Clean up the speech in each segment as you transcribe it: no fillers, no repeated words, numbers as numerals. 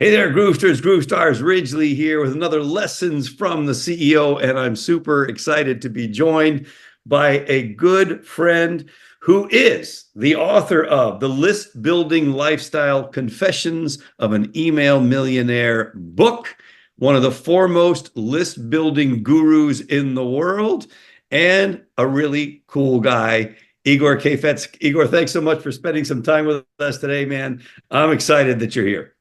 Hey there, Groovesters, Groove Stars, Ridgely here with another Lessons from the CEO. And I'm super excited to be joined by a good friend who is the author of The List Building Lifestyle Confessions of an Email Millionaire book, one of the foremost list building gurus in the world, and a really cool guy, Igor Kafetz. Igor, thanks so much for spending some time with us today, man. I'm excited that you're here.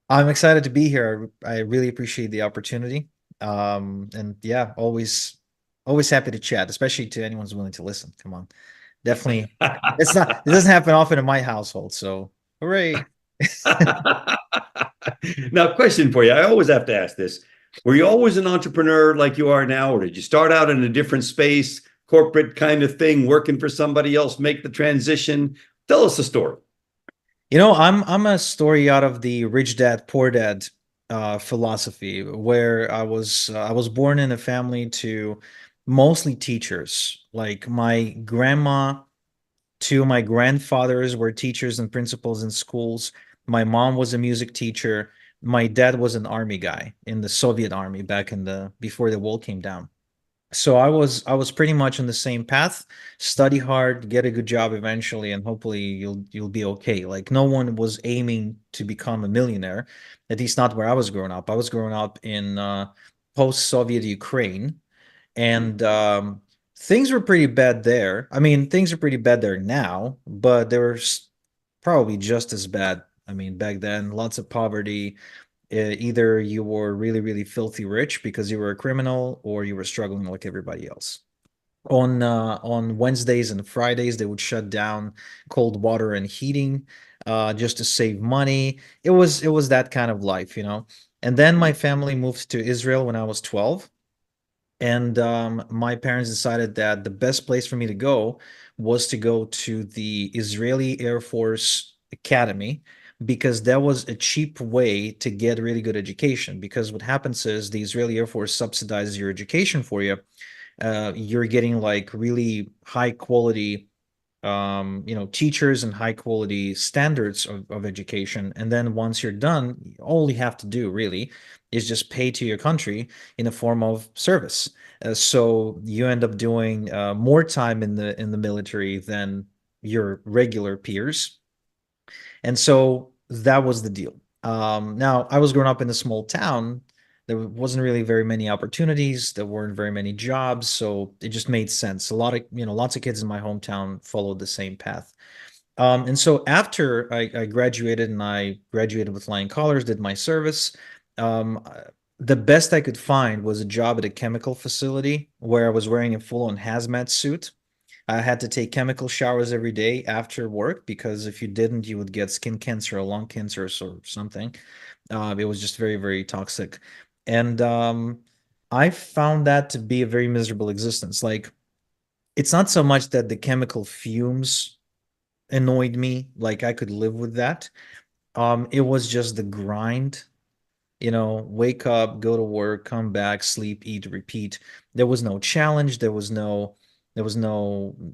I'm excited to be here. I really appreciate the opportunity. And yeah, always happy to chat, especially to anyone who's willing to listen. Come on. Definitely. It doesn't happen often in my household, so hooray. Now, question for you. I always have to ask this. Were you always an entrepreneur like you are now, or did you start out in a different space, corporate kind of thing, working for somebody else, make the transition? Tell us the story. I'm a story out of the rich dad, poor dad philosophy, where I was born in a family to mostly teachers. Like my grandma, two of my grandfathers were teachers and principals in schools. My mom was a music teacher. My dad was an army guy in the Soviet army back in the before the wall came down. So I was pretty much on the same path. Study hard, get a good job eventually, and hopefully you'll be okay. Like no one was aiming to become a millionaire, at least not where I was growing up. I was growing up in post-Soviet Ukraine, and things were pretty bad there. I mean, things are pretty bad there now, but they were probably just as bad. I mean, back then, lots of poverty. Either you were really, really filthy rich because you were a criminal, or you were struggling like everybody else. On Wednesdays and Fridays, they would shut down cold water and heating just to save money. It was that kind of life. And then my family moved to Israel when I was 12, and my parents decided that the best place for me to go was to go to the Israeli Air Force Academy, because that was a cheap way to get really good education. Because what happens is the Israeli Air Force subsidizes your education for you. You're getting like really high quality teachers and high quality standards of education. And then once you're done, all you have to do really is just pay to your country in a form of service. So you end up doing more time in the military than your regular peers. And so that was the deal. Now, I was growing up in a small town. There wasn't really very many opportunities. There weren't very many jobs, so it just made sense. Lots of kids in my hometown followed the same path. And so after I graduated, and I graduated with flying colors, did my service, um, the best I could find was a job at a chemical facility where I was wearing a full-on hazmat suit. I had to take chemical showers every day after work, because if you didn't, you would get skin cancer or lung cancer or something. It was just very, very toxic. And I found that to be a very miserable existence. Like, it's not so much that the chemical fumes annoyed me, like I could live with that. It was just the grind, wake up, go to work, come back, sleep, eat, repeat. There was no challenge, there was no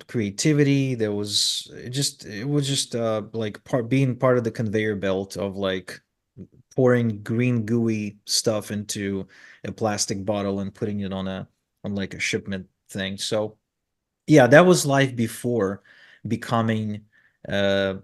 creativity. It was just like being part of the conveyor belt of like pouring green gooey stuff into a plastic bottle and putting it on like a shipment thing. So yeah, that was life before becoming a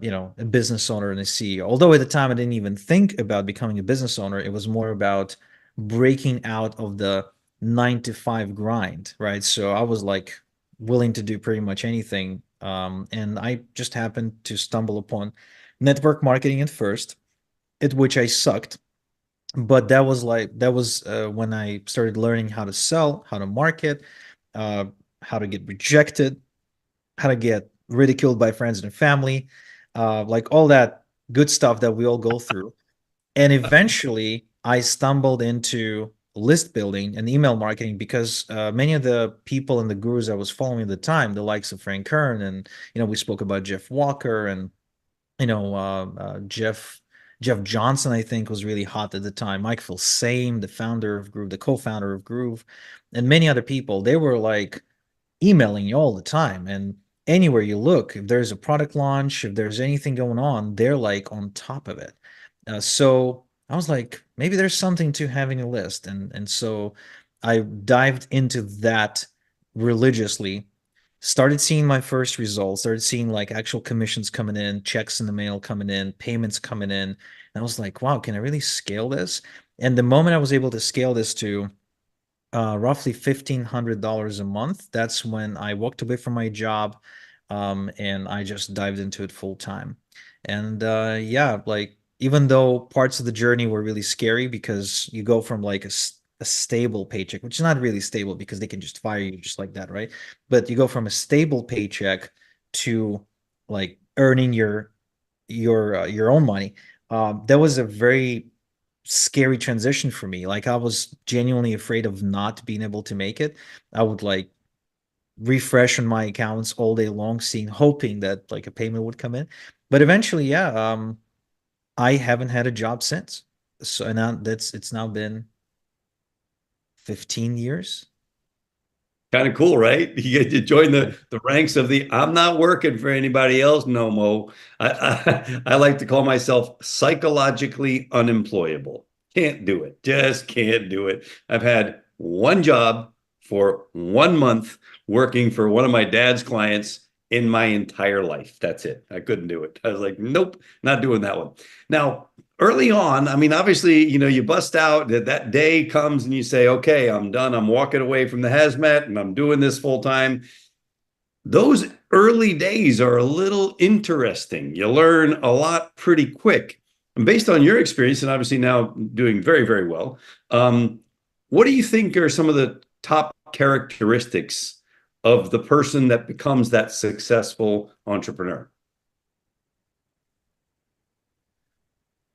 business owner and a CEO. Although at the time I didn't even think about becoming a business owner, it was more about breaking out of the 9 to 5 grind, right? So I was like willing to do pretty much anything. And I just happened to stumble upon network marketing at first, at which I sucked. But that was when I started learning how to sell, how to market, uh, how to get rejected, how to get ridiculed by friends and family, like all that good stuff that we all go through. And eventually, I stumbled into list building and email marketing, because many of the people and the gurus I was following at the time, the likes of Frank Kern, and we spoke about Jeff Walker, and Jeff Johnson, I think, was really hot at the time. Mike Filsaime, the founder of Groove, the co-founder of Groove, and many other people. They were like emailing you all the time. And anywhere you look, if there's a product launch, if there's anything going on, they're like on top of it. So I was like, maybe there's something to having a list. And so I dived into that religiously, started seeing my first results, started seeing like actual commissions coming in, checks in the mail coming in, payments coming in. And I was like, wow, can I really scale this? And the moment I was able to scale this to roughly $1,500 a month, that's when I walked away from my job, and I just dived into it full time. And yeah, like even though parts of the journey were really scary because you go from like a stable paycheck, which is not really stable because they can just fire you just like that, right? But you go from a stable paycheck to like earning your own money. That was a very scary transition for me. Like I was genuinely afraid of not being able to make it. I would like refresh on my accounts all day long, seeing, hoping that like a payment would come in. But eventually, yeah, I haven't had a job since. So now it's now been 15 years. Kind of cool, right? You get to join the ranks of the I'm not working for anybody else no mo. I like to call myself psychologically unemployable. Can't do it. Just can't do it. I've had one job for 1 month working for one of my dad's clients in my entire life. That's it. I couldn't do it. I was like, nope, not doing that one. Now, early on, I mean, obviously, you bust out that day comes and you say, okay, I'm done. I'm walking away from the hazmat and I'm doing this full time. Those early days are a little interesting. You learn a lot pretty quick. And based on your experience, and obviously now doing very, very well, what do you think are some of the top characteristics of the person that becomes that successful entrepreneur?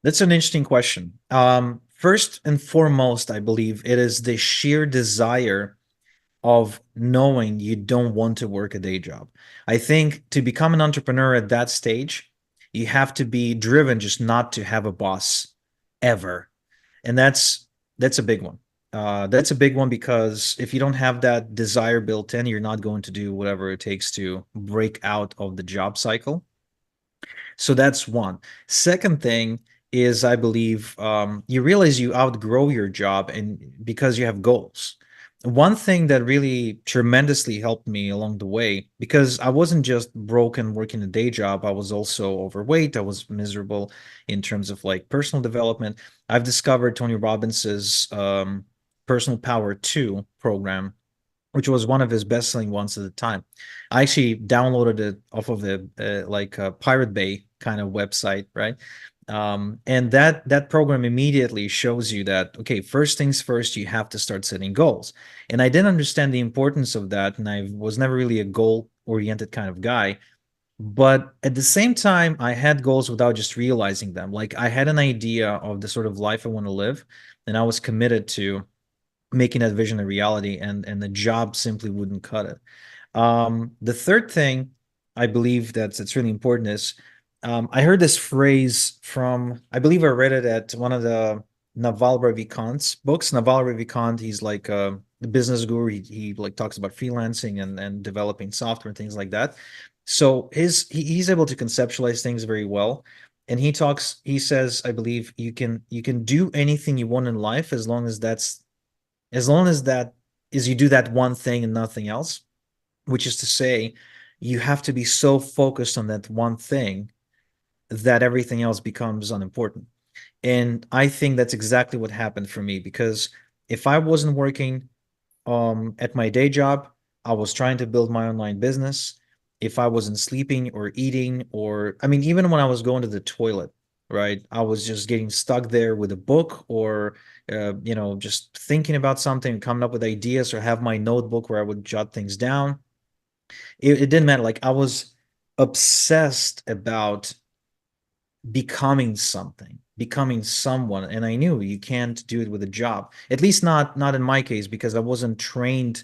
That's an interesting question. First and foremost, I believe it is the sheer desire of knowing you don't want to work a day job. I think to become an entrepreneur at that stage, you have to be driven just not to have a boss ever. And that's a big one. That's a big one because if you don't have that desire built in, you're not going to do whatever it takes to break out of the job cycle. So that's one. Second thing is, I believe, you realize you outgrow your job and because you have goals. One thing that really tremendously helped me along the way, because I wasn't just broken working a day job, I was also overweight. I was miserable in terms of like personal development. I've discovered Tony Robbins's Personal Power 2 program, which was one of his best-selling ones at the time. I actually downloaded it off of the like a Pirate Bay kind of website, right? And that program immediately shows you that, okay, first things first, you have to start setting goals. And I didn't understand the importance of that, and I was never really a goal-oriented kind of guy. But at the same time, I had goals without just realizing them. Like I had an idea of the sort of life I want to live, and I was committed to making that vision a reality, and the job simply wouldn't cut it. The third thing I believe that's really important is, I heard this phrase from, I believe I read it at one of the Naval Ravikant's books. Naval Ravikant, he's like the business guru. He like talks about freelancing and developing software and things like that. So he's able to conceptualize things very well. And he says, I believe you can do anything you want in life as long as that is you do that one thing and nothing else, which is to say, you have to be so focused on that one thing that everything else becomes unimportant. And I think that's exactly what happened for me because if I wasn't working at my day job, I was trying to build my online business. If I wasn't sleeping or eating, or I mean, even when I was going to the toilet, right, I was just getting stuck there with a book or, just thinking about something, coming up with ideas, or have my notebook where I would jot things down. It didn't matter. Like I was obsessed about becoming something, becoming someone, and I knew you can't do it with a job. At least not in my case because I wasn't trained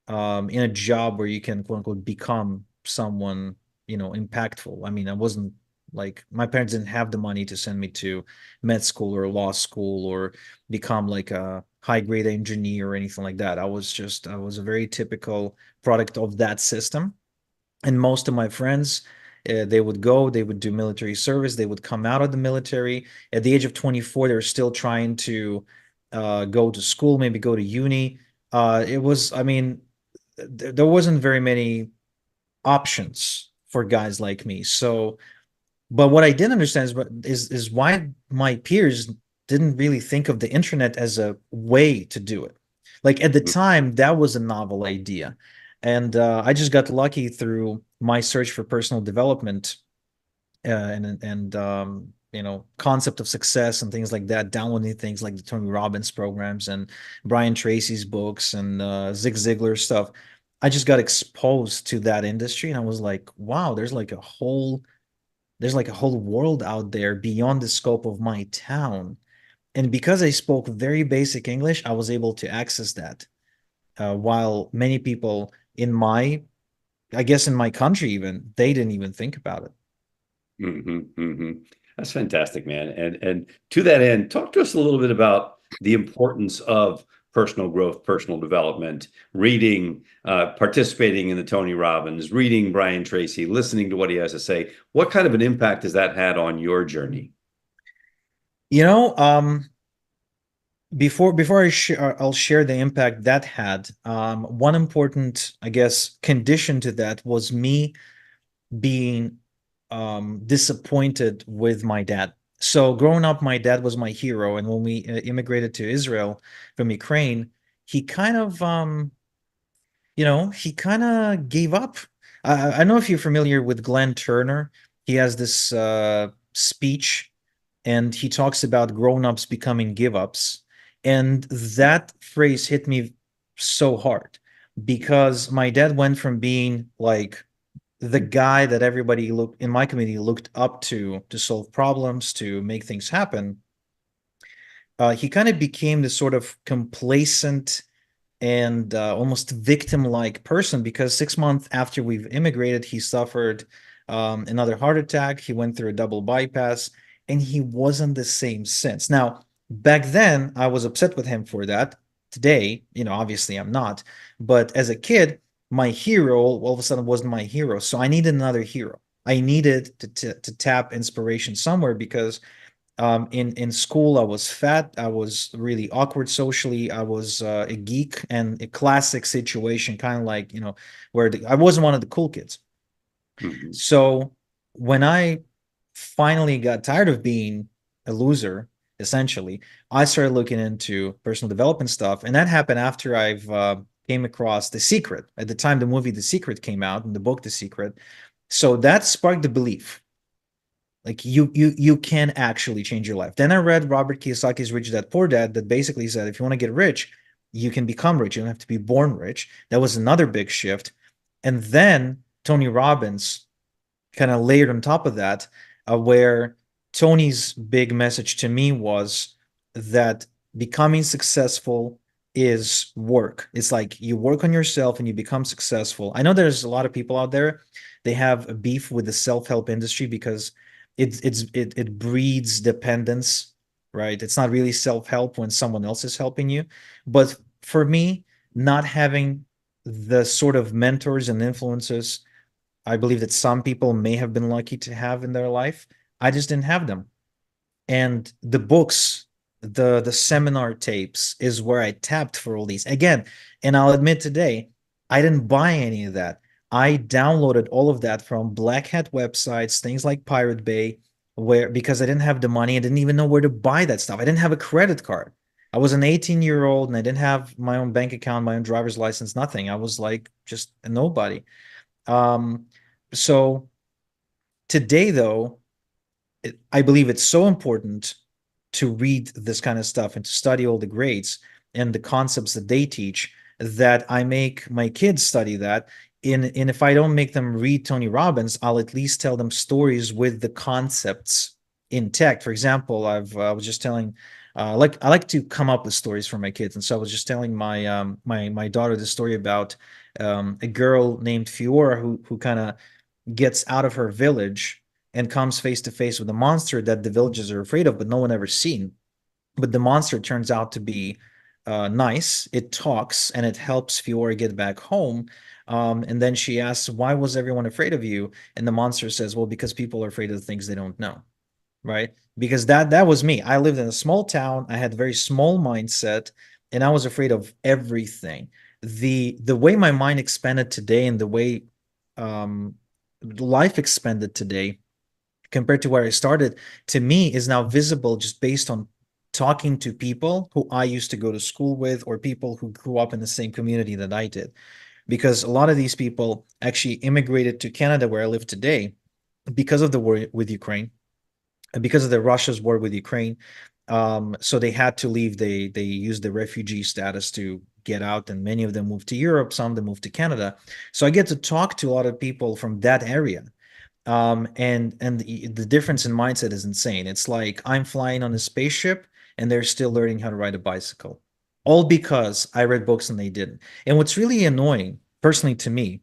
in a job where you can quote unquote become someone, impactful. I mean, I wasn't like my parents didn't have the money to send me to med school or law school or become like a high grade engineer or anything like that. I was a very typical product of that system. And most of my friends They would go, they would do military service, they would come out of the military. At the age of 24, they're still trying to go to school, maybe go to uni. I mean, there wasn't very many options for guys like me. So, but what I didn't understand is why my peers didn't really think of the internet as a way to do it. Like at the time, that was a novel idea, and I just got lucky through my search for personal development and concept of success and things like that, downloading things like the Tony Robbins programs and Brian Tracy's books and Zig Ziglar stuff. I just got exposed to that industry and I was like, wow, there's like a whole world out there beyond the scope of my town. And because I spoke very basic English, I was able to access that. While many people I guess in my country even, they didn't even think about it. That's fantastic, man. And to that end, talk to us a little bit about the importance of personal growth, personal development, reading, participating in the Tony Robbins, reading Brian Tracy, listening to what he has to say. What kind of an impact has that had on your journey? You know, before I'll share the impact that had. One important, I guess, condition to that was me being disappointed with my dad. So growing up, my dad was my hero, and when we immigrated to Israel from Ukraine, he kind of he kind of gave up. I don't know if you're familiar with Glenn Turner. He has this speech, and he talks about grown-ups becoming give-ups. And that phrase hit me so hard because my dad went from being like the guy that everybody looked in my community looked up to solve problems, to make things happen. He kind of became this sort of complacent and almost victim-like person because 6 months after we've immigrated, he suffered another heart attack. He went through a double bypass, and he wasn't the same since. Now, back then, I was upset with him for that. Today, obviously I'm not. But as a kid, my hero all of a sudden wasn't my hero. So I needed another hero. I needed to tap inspiration somewhere because in school, I was fat. I was really awkward socially. I was a geek and a classic situation, kind of like, where I wasn't one of the cool kids. Mhm. So when I finally got tired of being a loser, essentially, I started looking into personal development stuff. And that happened after I've came across The Secret. At the time, the movie The Secret came out and the book The Secret. So that sparked the belief like you can actually change your life. Then I read Robert Kiyosaki's Rich Dad Poor Dad that basically said if you want to get rich, you can become rich. You don't have to be born rich. That was another big shift. And then Tony Robbins kind of layered on top of that, where Tony's big message to me was that becoming successful is work. It's like you work on yourself and you become successful. I know there's a lot of people out there, they have a beef with the self-help industry because it breeds dependence, right? It's not really self-help when someone else is helping you. But for me, not having the sort of mentors and influences I believe that some people may have been lucky to have in their life. I just didn't have them. And the books, the seminar tapes is where I tapped for all these. Again, and I'll admit today, I didn't buy any of that. I downloaded all of that from black hat websites, things like Pirate Bay, where because I didn't have the money, I didn't even know where to buy that stuff. I didn't have a credit card. I was an 18-year-old and I didn't have my own bank account, my own driver's license, nothing. I was like just a nobody. Um, so today, though, I believe it's so important to read this kind of stuff and to study all the greats and the concepts that they teach that I make my kids study that. And if I don't make them read Tony Robbins, I'll at least tell them stories with the concepts intact. For example, I was just telling I like to come up with stories for my kids, and so I was just telling my daughter the story about a girl named Fiora who kind of gets out of her village and comes face to face with a monster that the villagers are afraid of, but no one ever seen. But the monster turns out to be nice. It talks and it helps Fiora get back home. And then she asks, "Why was everyone afraid of you?" And the monster says, "Well, because people are afraid of the things they don't know." Right? Because that was me. I lived in a small town. I had a very small mindset, and I was afraid of everything. The way my mind expanded today and the way um, life expanded today compared to where I started, to me is now visible just based on talking to people who I used to go to school with or people who grew up in the same community that I did. Because a lot of these people actually immigrated to Canada where I live today because of the war with Ukraine and because of the Russia's war with Ukraine. So they had to leave. They used the refugee status to get out, and many of them moved to Europe. Some of them moved to Canada. So I get to talk to a lot of people from that area, and the difference in mindset is insane. It's like I'm flying on a spaceship and they're still learning how to ride a bicycle, all because I read books and they didn't. And what's really annoying personally to me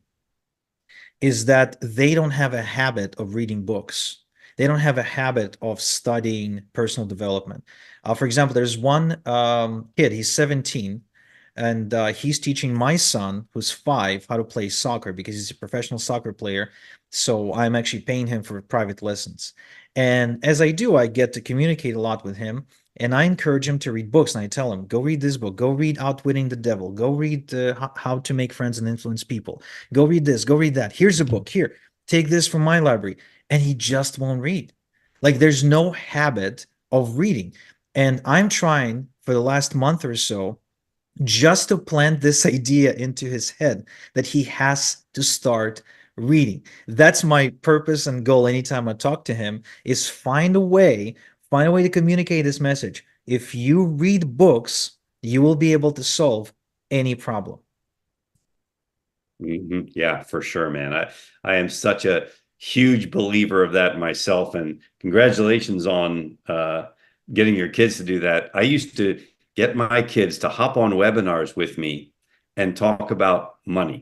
is that they don't have a habit of reading books. They don't have a habit of studying personal development. For example, there's one kid, he's 17, and he's teaching my son, who's 5, how to play soccer because he's a professional soccer player. So I'm actually paying him for private lessons. And as I do, I get to communicate a lot with him. And I encourage him to read books. And I tell him, go read this book, go read Outwitting the Devil, go read How to Make Friends and Influence People. Go read this, go read that. Here's a book. Here, take this from my library. And he just won't read. Like there's no habit of reading. And I'm trying for the last month or so just to plant this idea into his head that he has to start reading. That's my purpose and goal anytime I talk to him is find a way to communicate this message. If you read books, you will be able to solve any problem. Yeah, for sure, man. I am such a huge believer of that myself, and congratulations on getting your kids to do that. I used to get my kids to hop on webinars with me and talk about money.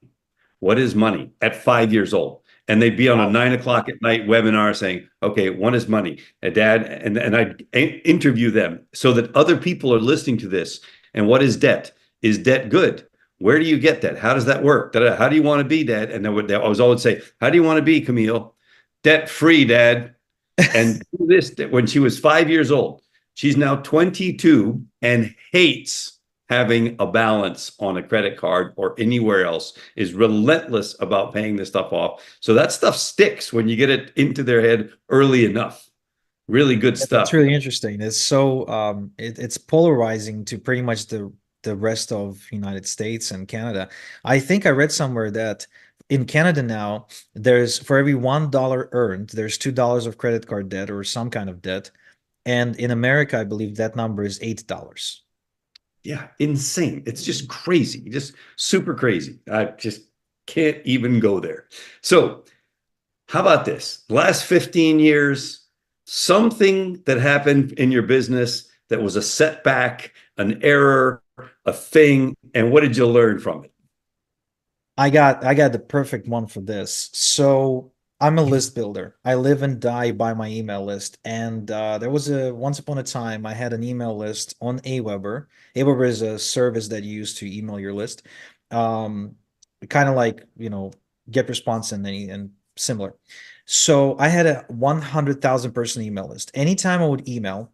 What is money at 5 years old? And they'd be on a Wow. 9 o'clock at night webinar saying, okay, what is money? Dad, and I'd interview them so that other people are listening to this. And what is debt? Is debt good? Where do you get that? How does that work? How do you want to be, Dad? And they always say, how do you want to be, Camille? Debt free, Dad. And this when she was 5 years old. She's now 22 and hates having a balance on a credit card or anywhere else, is relentless about paying this stuff off. So that stuff sticks when you get it into their head early enough. Really good That's stuff. really interesting. It's so it's polarizing to pretty much the rest of United States and Canada. I think I read somewhere that in Canada now, there's for every $1 earned, there's $2 of credit card debt or some kind of debt. And in America, I believe that number is $8. Yeah, insane. It's just crazy, just super crazy. I just can't even go there. So, how about this? Last 15 years, something that happened in your business that was a setback, an error, a thing, and what did you learn from it? I got the perfect one for this. So I'm a list builder. I live and die by my email list. And there was a once upon a time I had an email list on Aweber. Aweber is a service that you use to email your list. Um, kind of like, get response and similar. So I had a 100,000 person email list. Anytime I would email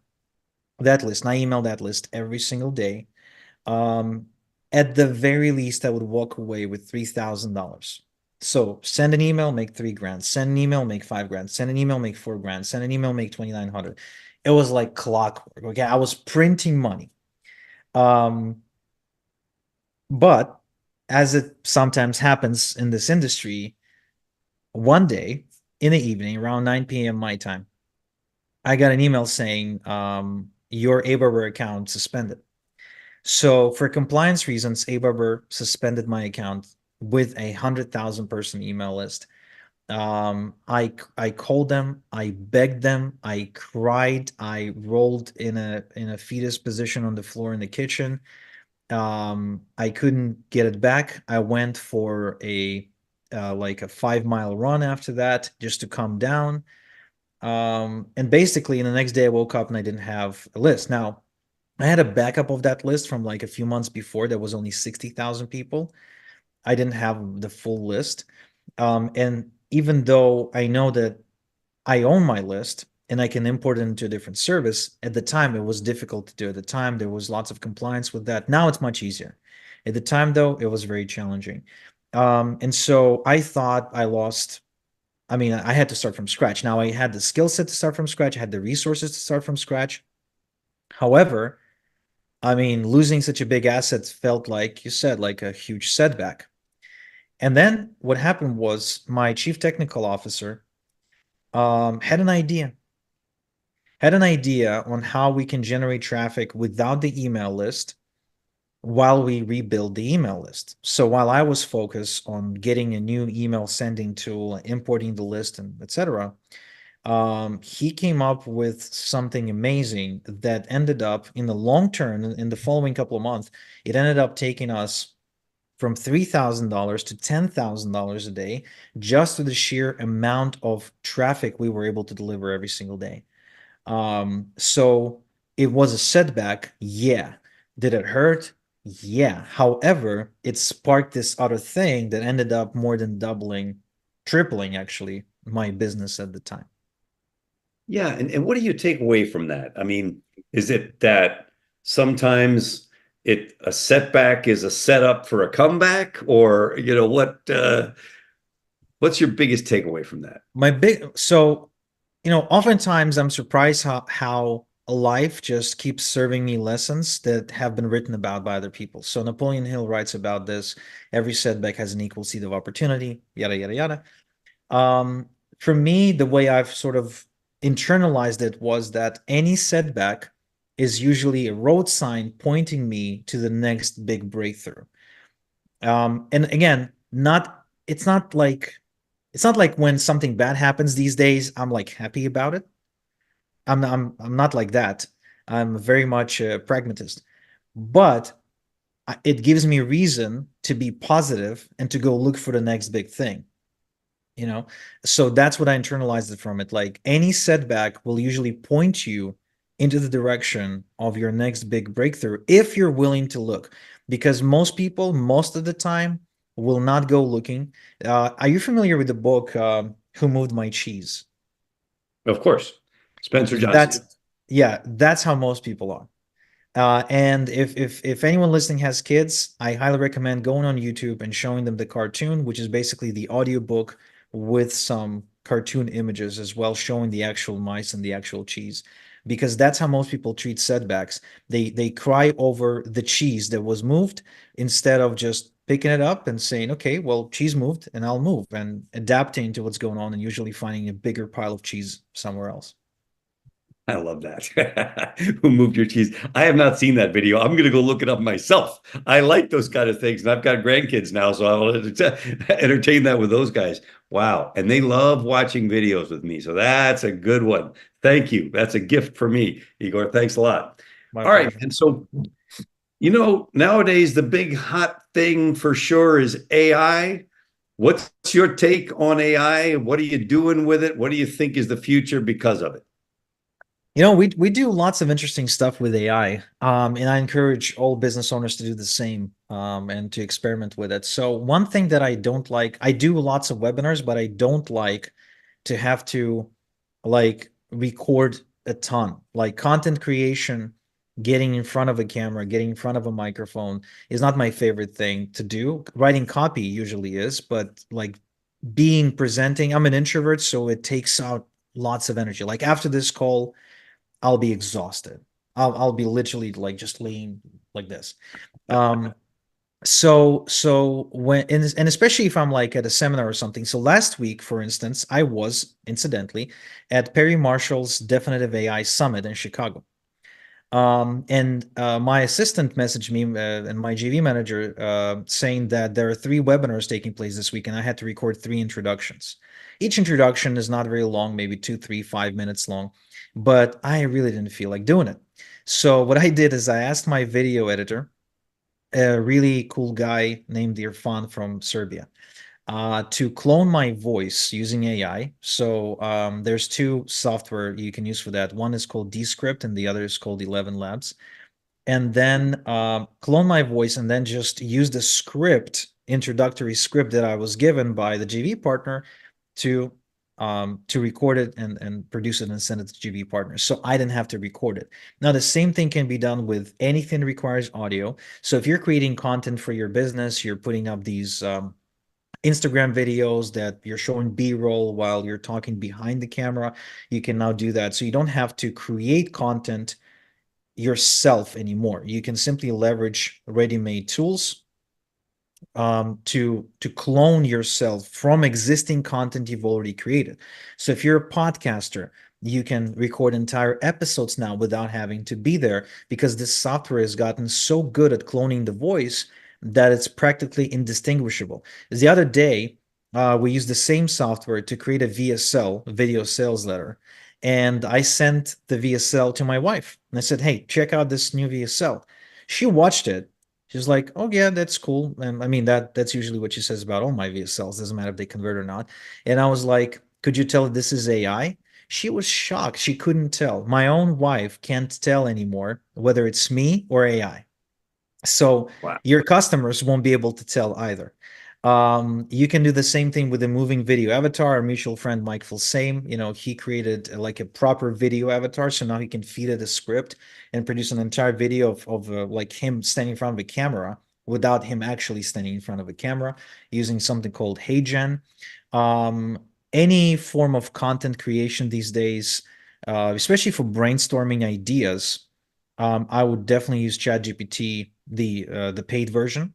that list, and I email that list every single day, um, at the very least, I would walk away with $3,000. So send an email, make 3 grand. Send an email, make 5 grand. Send an email, make 4 grand. Send an email, make 2,900. It was like clockwork. Okay, I was printing money. Um, but as it sometimes happens in this industry, one day in the evening around 9 p.m. my time, I got an email saying your Aberber account suspended. So for compliance reasons, Aweber suspended my account with 100,000 person email list. I called them, I begged them, I cried, I rolled in a fetus position on the floor in the kitchen. I couldn't get it back. I went for a like a 5 mile run after that just to calm down. And basically, the next day I woke up and I didn't have a list. Now, I had a backup of that list from like a few months before that was only 60,000 people. I didn't have the full list. And even though I know that I own my list and I can import it into a different service, at the time it was difficult to do. At the time, there was lots of compliance with that. Now it's much easier. At the time, though, it was very challenging. And so I thought I lost. I mean, I had to start from scratch. Now I had the skill set to start from scratch, I had the resources to start from scratch. However, I mean, losing such a big asset felt like you said, like a huge setback. And then what happened was my chief technical officer had an idea, on how we can generate traffic without the email list while we rebuild the email list. So while I was focused on getting a new email sending tool, importing the list, and etc., he came up with something amazing that ended up in the long term, in the following couple of months, it ended up taking us from $3,000 to $10,000 a day just to the sheer amount of traffic we were able to deliver every single day. So it was a setback. Yeah. Did it hurt? Yeah. However, it sparked this other thing that ended up more than doubling, tripling actually my business at the time. Yeah, and what do you take away from that? I mean, is it that sometimes a setback is a setup for a comeback, or what's your biggest takeaway from that? So, oftentimes I'm surprised how life just keeps serving me lessons that have been written about by other people. So Napoleon Hill writes about this. Every setback has an equal seed of opportunity, yada yada yada. Um, for me, the way I've sort of internalized it was that any setback is usually a road sign pointing me to the next big breakthrough. And again, not it's not like when something bad happens these days, I'm like happy about it. I'm not like that. I'm very much a pragmatist, but it gives me reason to be positive and to go look for the next big thing. You know, so that's what I internalized it from it. Like any setback will usually point you into the direction of your next big breakthrough if you're willing to look, because most people, most of the time, will not go looking. Are you familiar with the book Who Moved My Cheese? Of course, Spencer Johnson. That's Yeah, that's how most people are. And if anyone listening has kids, I highly recommend going on YouTube and showing them the cartoon, which is basically the audiobook with some cartoon images as well, showing the actual mice and the actual cheese. Because that's how most people treat setbacks. They cry over the cheese that was moved instead of just picking it up and saying, okay, well, cheese moved and I'll move, and adapting to what's going on and usually finding a bigger pile of cheese somewhere else. I love that. Who moved your cheese? I have not seen that video. I'm going to go look it up myself. I like those kind of things, and I've got grandkids now, so I'll entertain that with those guys. Wow. And they love watching videos with me. So that's a good one. Thank you. That's a gift for me, Igor. Thanks a lot. My All right. pleasure. And so, nowadays the big hot thing for sure is AI. What's your take on AI? What are you doing with it? What do you think is the future because of it? We do lots of interesting stuff with AI, and I encourage all business owners to do the same, and to experiment with it. So one thing that I don't like, I do lots of webinars, but I don't like to have to like record a ton. Like content creation, getting in front of a camera, getting in front of a microphone is not my favorite thing to do. Writing copy usually is, but like being presenting, I'm an introvert, so it takes out lots of energy. Like after this call, I'll be exhausted. I'll be literally like just laying like this. Um, so when and especially if I'm like at a seminar or something. So last week, for instance, I was incidentally at Perry Marshall's Definitive AI Summit in Chicago. And my assistant messaged me, and my GV manager, saying that there are three webinars taking place this week, and I had to record three introductions. Each introduction is not very long, maybe 2, 3, 5 minutes long, but I really didn't feel like doing it. So what I did is I asked my video editor, a really cool guy named Irfan from Serbia, to clone my voice using AI. So there's two software you can use for that. One is called Descript and the other is called 11 Labs. and then clone my voice and then just use the script, introductory script that I was given by the GV partner to record it and produce it and send it to GV partners. So I didn't have to record it. Now the same thing can be done with anything that requires audio. So if you're creating content for your business, you're putting up these Instagram videos that you're showing B-roll while you're talking behind the camera, you can now do that. So you don't have to create content yourself anymore. You can simply leverage ready-made tools to clone yourself from existing content you've already created. So if you're a podcaster, you can record entire episodes now without having to be there, because this software has gotten so good at cloning the voice that it's practically indistinguishable. The other day, we used the same software to create a VSL, video sales letter. And I sent the VSL to my wife. And I said, hey, check out this new VSL. She watched it. She's like, oh yeah, that's cool. And I mean, that's usually what she says about all my VSLs. Doesn't matter if they convert or not. And I was like, could you tell this is AI? She was shocked. She couldn't tell. My own wife can't tell anymore whether it's me or AI. So Wow. your customers won't be able to tell either. You can do the same thing with a moving video avatar. Our mutual friend Mike Filsame, he created like a proper video avatar, so now he can feed it a script and produce an entire video of like him standing in front of a camera without him actually standing in front of a camera, using something called HeyGen. Um, any form of content creation these days, especially for brainstorming ideas, I would definitely use ChatGPT, the paid version.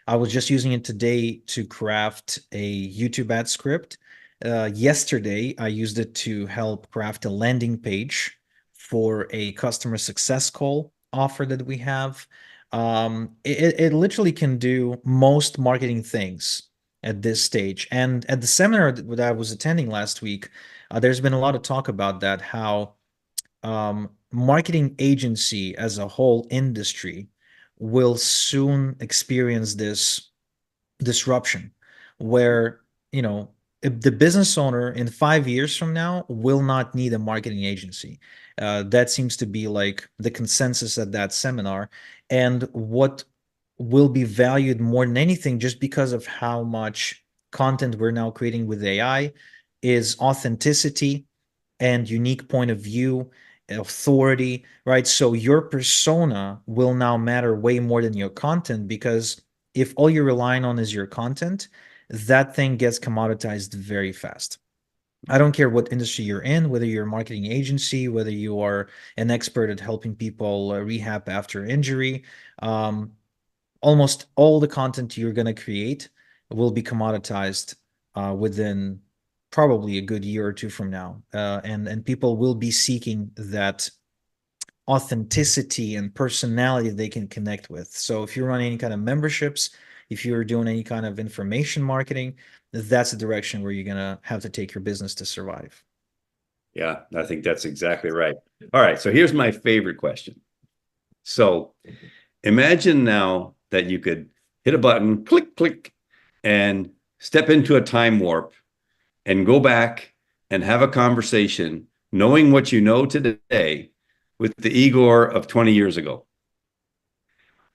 I was just using it today to craft a YouTube ad script. Yesterday, I used it to help craft a landing page for a customer success call offer that we have. It literally can do most marketing things at this stage. And at the seminar that I was attending last week, there's been a lot of talk about that, how marketing agency as a whole industry will soon experience this disruption where, if the business owner in 5 years from now will not need a marketing agency. That seems to be like the consensus at that seminar. And what will be valued more than anything, just because of how much content we're now creating with AI, is authenticity and unique point of view, authority, right? So your persona will now matter way more than your content, because if all you're relying on is your content, that thing gets commoditized very fast. I don't care what industry you're in, whether you're a marketing agency, whether you are an expert at helping people rehab after injury. Um, Almost all the content you're going to create will be commoditized within probably a good year or two from now, and people will be seeking that authenticity and personality they can connect with. So if you're running any kind of memberships, if you're doing any kind of information marketing, that's the direction where you're going to have to take your business to survive. Yeah, I think that's exactly right. All right, so here's my favorite question. So imagine now that you could hit a button, click, click, and step into a time warp and go back and have a conversation, knowing what you know today with the Igor of 20 years ago.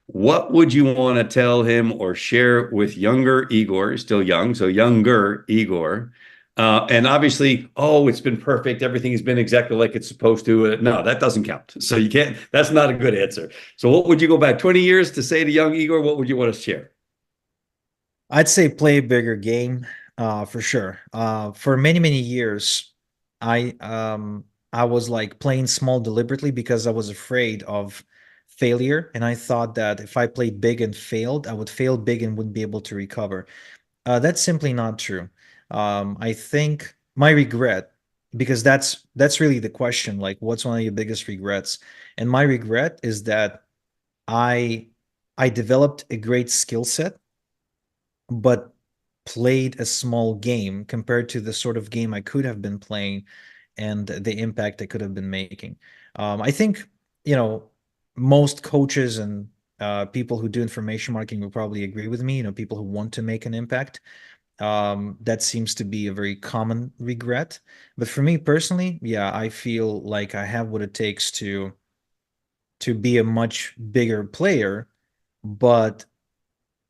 What would you want to tell him or share with younger Igor, still young, so younger Igor? And obviously, oh, it's been perfect. Everything has been exactly like it's supposed to. No, that doesn't count. So you can't, that's not a good answer. So what would you go back 20 years to say to young Igor? What would you want to share? I'd say play a bigger game, for sure. For many, many years, I was like playing small deliberately because I was afraid of failure, and I thought that if I played big and failed, I would fail big and wouldn't be able to recover. That's simply not true. I think my regret, because that's really the question, like what's one of your biggest regrets? And my regret is that I I developed a great skill set but played a small game compared to the sort of game I could have been playing and the impact I could have been making. I think, you know, most coaches and people who do information marketing will probably agree with me, people who want to make an impact. That seems to be a very common regret. But for me personally, yeah, I feel like I have what it takes to be a much bigger player, but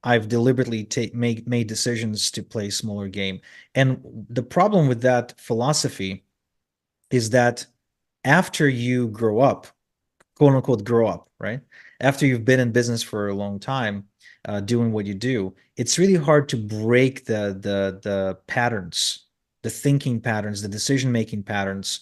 I've deliberately made decisions to play smaller game. And the problem with that philosophy is that after you grow up, quote unquote, grow up, right? After you've been in business for a long time, doing what you do, it's really hard to break the patterns, the thinking patterns, the decision making patterns,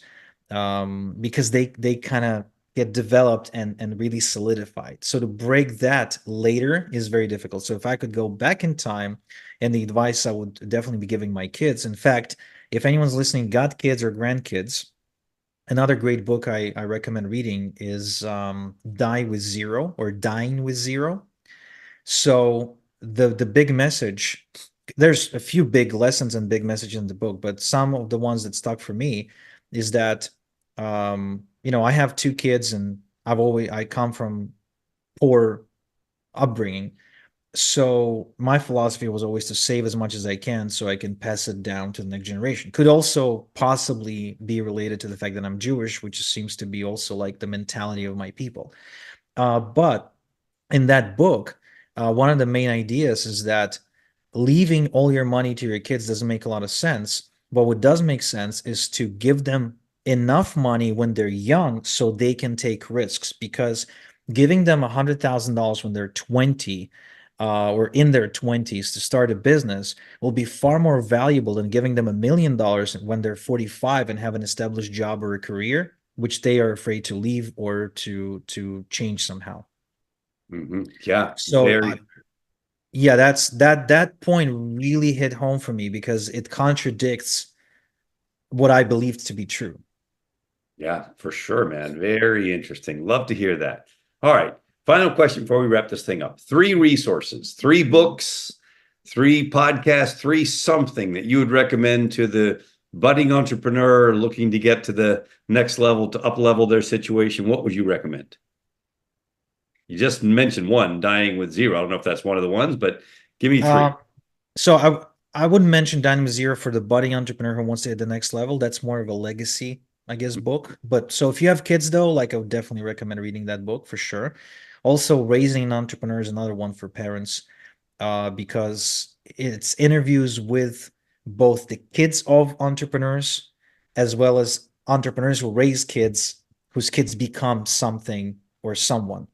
because they kind of get developed and really solidified. So to break that later is very difficult. So if I could go back in time, and the advice I would definitely be giving my kids. In fact, if anyone's listening, got kids or grandkids, another great book I recommend reading is Die with Zero or Dying with Zero. So the big message, there's a few big lessons and big messages in the book, but some of the ones that stuck for me is that I have two kids, and I come from poor upbringing. So my philosophy was always to save as much as I can so I can pass it down to the next generation. Could also possibly be related to the fact that I'm Jewish, which seems to be also like the mentality of my people. But in that book, one of the main ideas is that leaving all your money to your kids doesn't make a lot of sense. But what does make sense is to give them enough money when they're young so they can take risks. Because giving them $100,000 when they're 20, or in their 20s to start a business will be far more valuable than giving them $1 million when they're 45 and have an established job or a career, which they are afraid to leave or to change somehow. Yeah, So very. yeah, that point really hit home for me because it contradicts what I believed to be true. Yeah, for sure, man. Very interesting. Love to hear that. All right. Final question before we wrap this thing up. Three resources, three books, three podcasts, three something that you would recommend to the budding entrepreneur looking to get to the next level, to up level their situation. What would you recommend? You just mentioned one, Dying with Zero. I don't know if that's one of the ones, but give me three. Um, so I wouldn't mention Dynamo Zero for the budding entrepreneur who wants to hit the next level. That's more of a legacy, I guess, book. But so if you have kids though, like I would definitely recommend reading that book for sure. Also, Raising an Entrepreneur is another one for parents, because it's interviews with both the kids of entrepreneurs as well as entrepreneurs who raise kids whose kids become something or someone.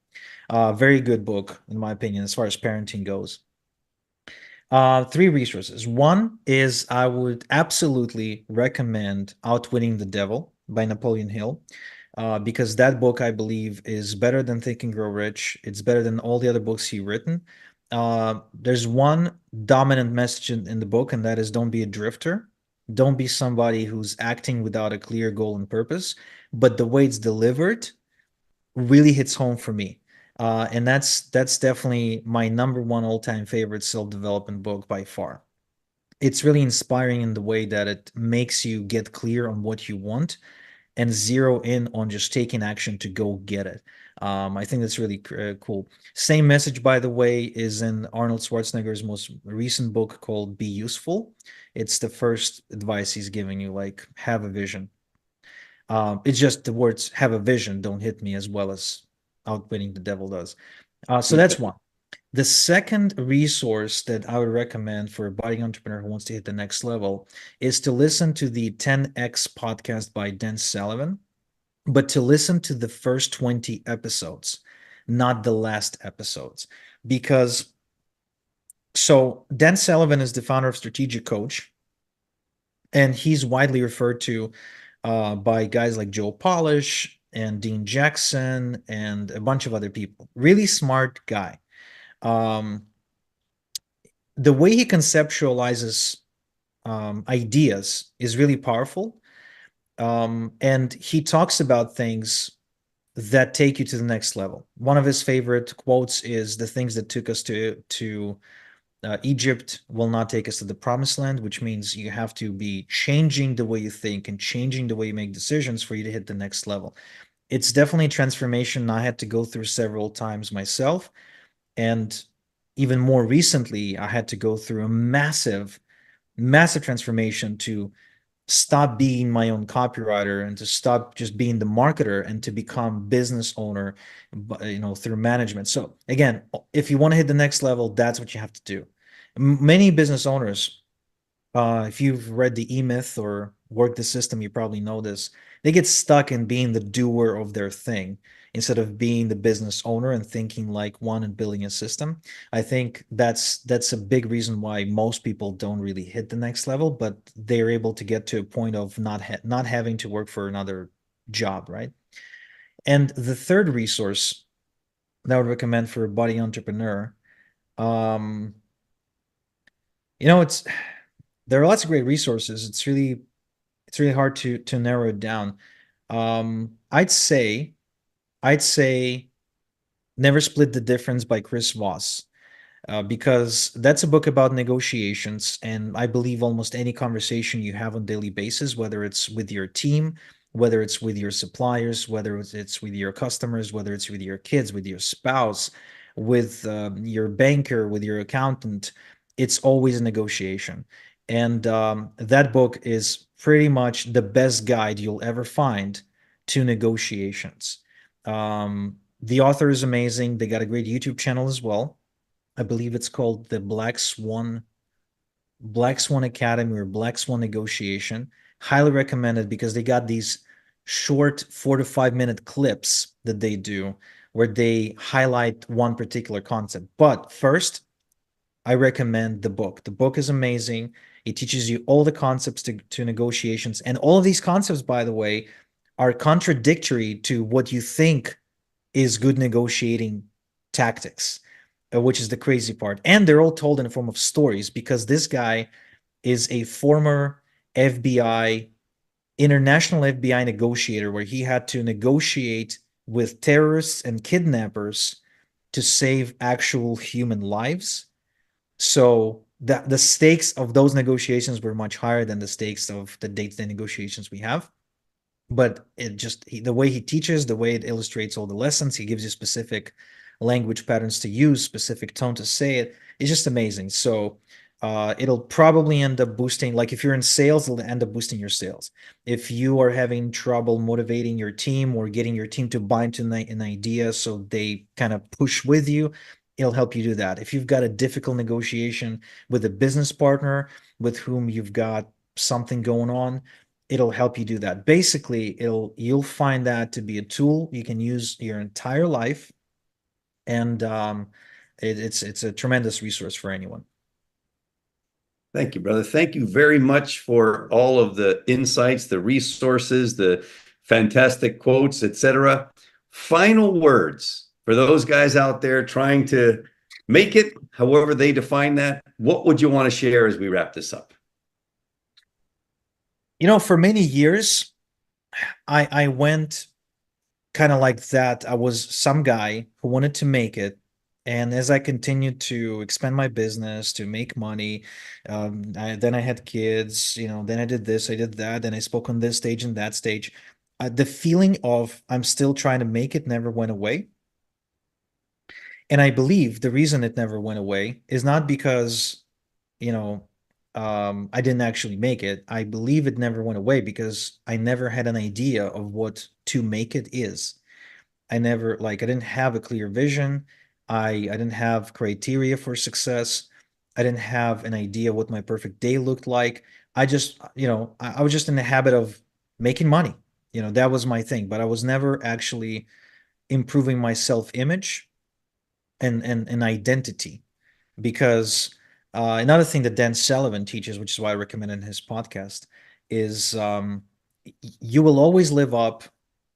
Very good book, in my opinion, as far as parenting goes. Three resources. One is I would absolutely recommend Outwitting the Devil by Napoleon Hill, because that book I believe is better than Think and Grow Rich. It's better than all the other books he written. There's one dominant message in the book, and that is don't be a drifter. Don't be somebody who's acting without a clear goal and purpose. But the way it's delivered really hits home for me. And that's definitely my number one all-time favorite self-development book by far. It's really inspiring in the way that it makes you get clear on what you want and zero in on just taking action to go get it. I think that's really cool. Same message, by the way, is in Arnold Schwarzenegger's most recent book called Be Useful. It's the first advice he's giving you, like have a vision. It's just the words have a vision don't hit me as well as outwitting the devil does. So that's one. The second resource that I would recommend for a budding entrepreneur who wants to hit the next level is to listen to the 10X podcast by Dan Sullivan, but to listen to the first 20 episodes, not the last episodes. Because so Dan Sullivan is the founder of Strategic Coach, and he's widely referred to by guys like Joe Polish and Dean Jackson and a bunch of other people. Really smart guy. Um, the way he conceptualizes ideas is really powerful. And he talks about things that take you to the next level. One of his favorite quotes is the things that took us to Egypt will not take us to the promised land, which means you have to be changing the way you think and changing the way you make decisions for you to hit the next level. It's definitely a transformation I had to go through several times myself. And even more recently, I had to go through a massive, massive transformation to stop being my own copywriter and to stop just being the marketer and to become business owner, through management. So again, if you want to hit the next level, that's what you have to do. Many business owners, if you've read the E-Myth or worked the system, you probably know this. They get stuck in being the doer of their thing instead of being the business owner and thinking like one and building a system. I think that's a big reason why most people don't really hit the next level, but they're able to get to a point of not having to work for another job, right? And the third resource that I would recommend for a budding entrepreneur, um, it's there are lots of great resources. It's really hard to narrow it down. I'd say Never Split the Difference by Chris Voss, because that's a book about negotiations. And I believe almost any conversation you have on daily basis, whether it's with your team, whether it's with your suppliers, whether it's with your customers, whether it's with your kids, with your spouse, with your banker, with your accountant, it's always a negotiation. And that book is pretty much the best guide you'll ever find to negotiations. The author is amazing. They got a great YouTube channel as well. I believe it's called the Black Swan Academy or Black Swan Negotiation. Highly recommended because they got these short 4 to 5 minute clips that they do where they highlight one particular concept. But first, I recommend the book. The book is amazing. It teaches you all the concepts to negotiations. And all of these concepts, by the way, are contradictory to what you think is good negotiating tactics, which is the crazy part. And they're all told in the form of stories because this guy is a former FBI, international FBI negotiator, where he had to negotiate with terrorists and kidnappers to save actual human lives. So the stakes of those negotiations were much higher than the stakes of the day-to-day negotiations we have. But the way he teaches, the way it illustrates all the lessons, he gives you specific language patterns to use, specific tone to say it. It's just amazing. So it'll probably end up boosting, like if you're in sales, it'll end up boosting your sales. If you are having trouble motivating your team or getting your team to buy into an idea so they kind of push with you, it'll help you do that. If you've got a difficult negotiation with a business partner with whom you've got something going on, it'll help you do that. Basically, you'll find that to be a tool you can use your entire life, and it's a tremendous resource for anyone. Thank you, brother. Thank you very much for all of the insights, the resources, the fantastic quotes, etc. Final words for those guys out there trying to make it, however they define that. What would you want to share as we wrap this up? For many years, I went kind of like that. I was some guy who wanted to make it. And as I continued to expand my business, to make money, then I had kids, then I did this, I did that, then I spoke on this stage and that stage. The feeling of I'm still trying to make it never went away. And I believe the reason it never went away is not because, you know, I didn't actually make it. I believe it never went away because I never had an idea of what to make it is. I didn't have a clear vision. I didn't have criteria for success. I didn't have an idea what my perfect day looked like. I just, I was just in the habit of making money. That was my thing, but I was never actually improving my self-image and identity. Because another thing that Dan Sullivan teaches, which is why I recommend in his podcast, is you will always live up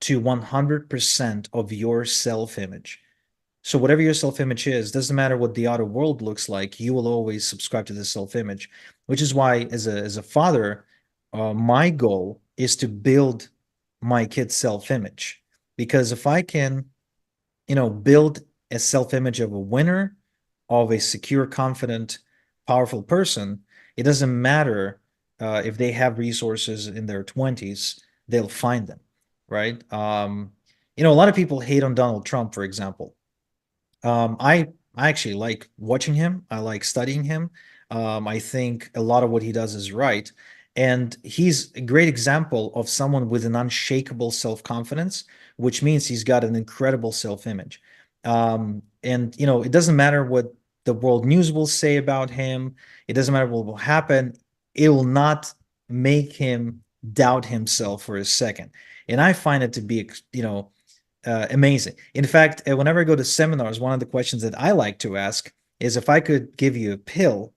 to 100% of your self-image. So whatever your self-image is, doesn't matter what the outer world looks like, you will always subscribe to the self-image, which is why as a father, my goal is to build my kid's self-image. Because if I can, build a self-image of a winner, of a secure, confident, powerful person, it doesn't matter if they have resources in their 20s, they'll find them, right? A lot of people hate on Donald Trump, for example. I actually like watching him. I like studying him. I think a lot of what he does is right. And he's a great example of someone with an unshakable self-confidence, which means he's got an incredible self-image. And you know, it doesn't matter what the world news will say about him. It doesn't matter what will happen. It will not make him doubt himself for a second. And I find it to be, you know, amazing. In fact, whenever I go to seminars, one of the questions that I like to ask is if I could give you a pill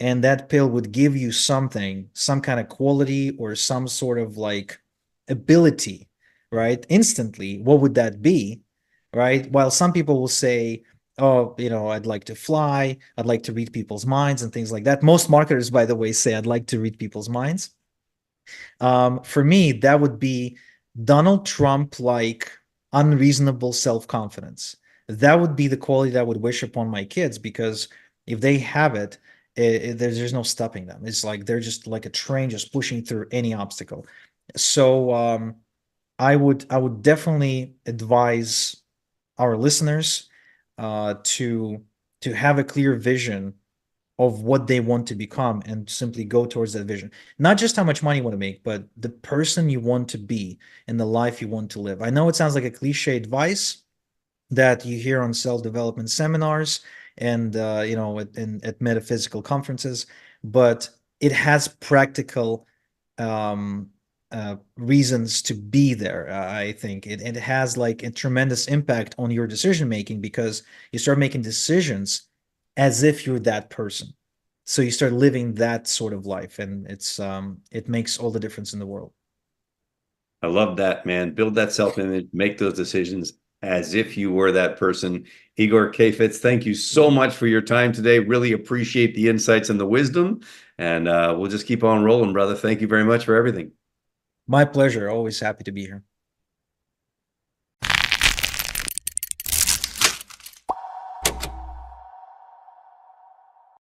and that pill would give you something, some kind of quality or some sort of like ability, right? Instantly, what would that be? Right? While some people will say, oh, you know, I'd like to fly, I'd like to read people's minds and things like that. Most marketers, by the way, say I'd like to read people's minds. For me, that would be Donald Trump like unreasonable self confidence. That would be the quality that I would wish upon my kids because if they have it, there's no stopping them. It's like they're just like a train just pushing through any obstacle. So I would definitely advise our listeners to have a clear vision of what they want to become and simply go towards that vision. Not just how much money you want to make, but the person you want to be and the life you want to live. I know it sounds like a cliche advice that you hear on self-development seminars and you know at metaphysical conferences, but it has practical um, reasons to be there. I think it has like a tremendous impact on your decision making because you start making decisions as if you're that person. So you start living that sort of life, and it makes all the difference in the world. I love that, man. Build that self-image, make those decisions as if you were that person. Igor Kafitz, thank you so much for your time today. Really appreciate the insights and the wisdom. And we'll just keep on rolling, brother. Thank you very much for everything. My pleasure. Always happy to be here.